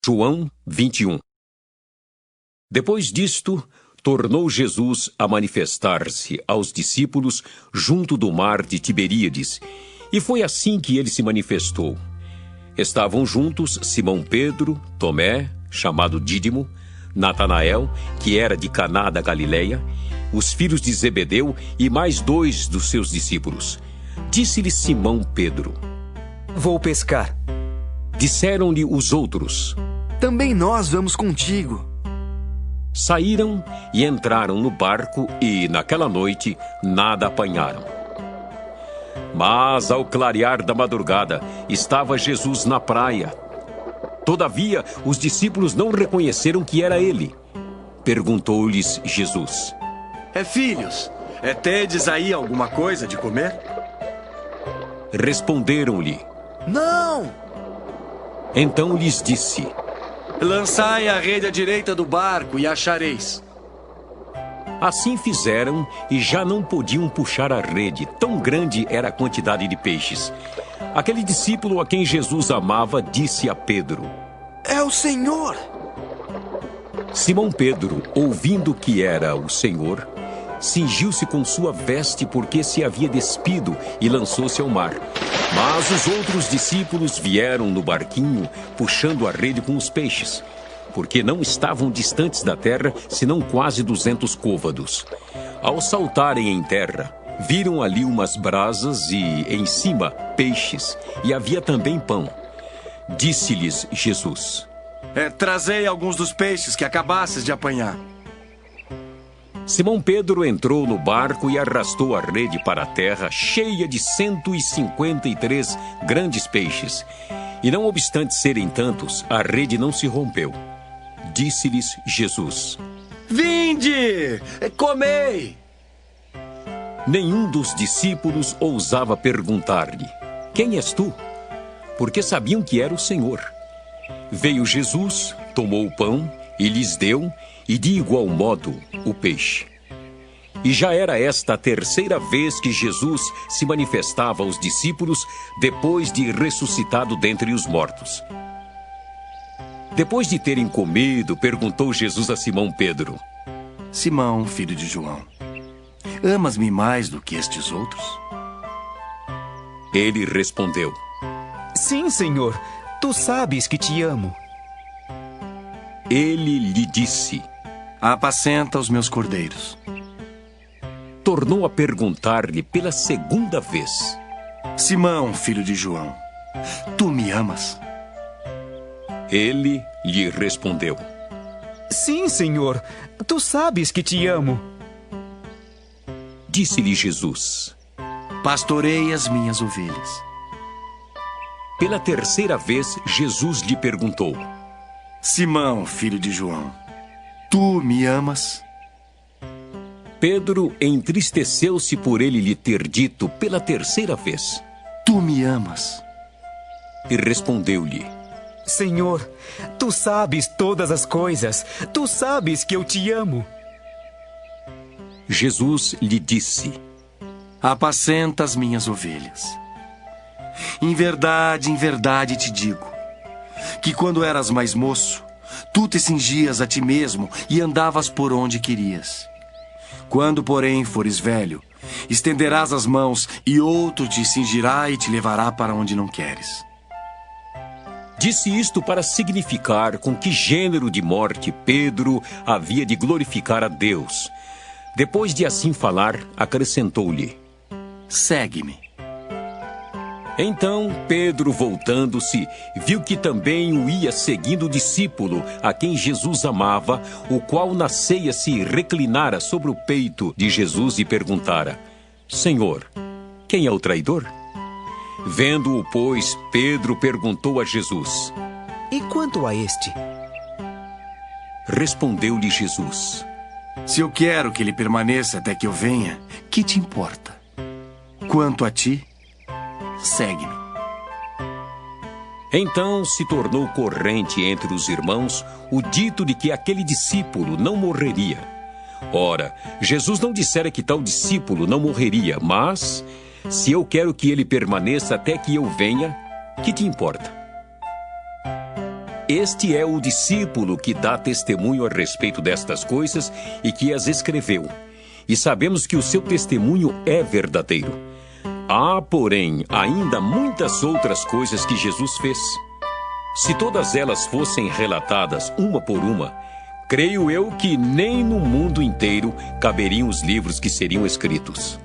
João 21. Depois disto, tornou Jesus a manifestar-se aos discípulos junto do mar de Tiberíades, e foi assim que ele se manifestou. Estavam juntos Simão Pedro, Tomé, chamado Dídimo, Natanael, que era de Caná da Galileia, os filhos de Zebedeu e mais 2 dos seus discípulos. Disse-lhe Simão Pedro: Vou pescar. Disseram-lhe os outros: Também nós vamos contigo. Saíram e entraram no barco e, naquela noite, nada apanharam. Mas, ao clarear da madrugada, estava Jesus na praia. Todavia, os discípulos não reconheceram que era ele. Perguntou-lhes Jesus: Filhos, tedes aí alguma coisa de comer? Responderam-lhe: Não! Então lhes disse: Lançai a rede à direita do barco e achareis. Assim fizeram e já não podiam puxar a rede, tão grande era a quantidade de peixes. Aquele discípulo a quem Jesus amava disse a Pedro: É o Senhor! Simão Pedro, ouvindo que era o Senhor, cingiu-se com sua veste porque se havia despido e lançou-se ao mar. Mas os outros discípulos vieram no barquinho, puxando a rede com os peixes, porque não estavam distantes da terra, senão quase 200 côvados. Ao saltarem em terra, viram ali umas brasas e, em cima, peixes, e havia também pão. Disse-lhes Jesus: Trazei alguns dos peixes que acabastes de apanhar. Simão Pedro entrou no barco e arrastou a rede para a terra, cheia de 153 grandes peixes. E não obstante serem tantos, a rede não se rompeu. Disse-lhes Jesus: Vinde, comei! Nenhum dos discípulos ousava perguntar-lhe: Quem és tu? Porque sabiam que era o Senhor. Veio Jesus, tomou o pão e lhes deu, e de igual modo o peixe. E já era esta a terceira vez que Jesus se manifestava aos discípulos depois de ressuscitado dentre os mortos. Depois de terem comido, perguntou Jesus a Simão Pedro: Simão, filho de João, amas-me mais do que estes outros? Ele respondeu: Sim, Senhor, tu sabes que te amo. Ele lhe disse: Apacenta os meus cordeiros. Tornou a perguntar-lhe pela segunda vez: Simão, filho de João, tu me amas? Ele lhe respondeu: Sim, Senhor, tu sabes que te amo. Disse-lhe Jesus: Pastorei as minhas ovelhas. Pela terceira vez, Jesus lhe perguntou: Simão, filho de João, tu me amas? Pedro entristeceu-se por ele lhe ter dito pela terceira vez. Tu me amas? E respondeu-lhe: Senhor, tu sabes todas as coisas. Tu sabes que eu te amo. Jesus lhe disse: Apacenta as minhas ovelhas. Em verdade te digo, que quando eras mais moço, tu te cingias a ti mesmo e andavas por onde querias. Quando, porém, fores velho, estenderás as mãos e outro te cingirá e te levará para onde não queres. Disse isto para significar com que gênero de morte Pedro havia de glorificar a Deus. Depois de assim falar, acrescentou-lhe: Segue-me. Então Pedro, voltando-se, viu que também o ia seguindo o discípulo a quem Jesus amava, o qual na ceia se reclinara sobre o peito de Jesus e perguntara: Senhor, quem é o traidor? Vendo-o, pois, Pedro perguntou a Jesus: E quanto a este? Respondeu-lhe Jesus: Se eu quero que ele permaneça até que eu venha, que te importa? Quanto a ti, segue-me. Então se tornou corrente entre os irmãos o dito de que aquele discípulo não morreria. Ora, Jesus não dissera que tal discípulo não morreria, mas, se eu quero que ele permaneça até que eu venha, que te importa? Este é o discípulo que dá testemunho a respeito destas coisas e que as escreveu. E sabemos que o seu testemunho é verdadeiro. Há, porém, ainda muitas outras coisas que Jesus fez. Se todas elas fossem relatadas uma por uma, creio eu que nem no mundo inteiro caberiam os livros que seriam escritos.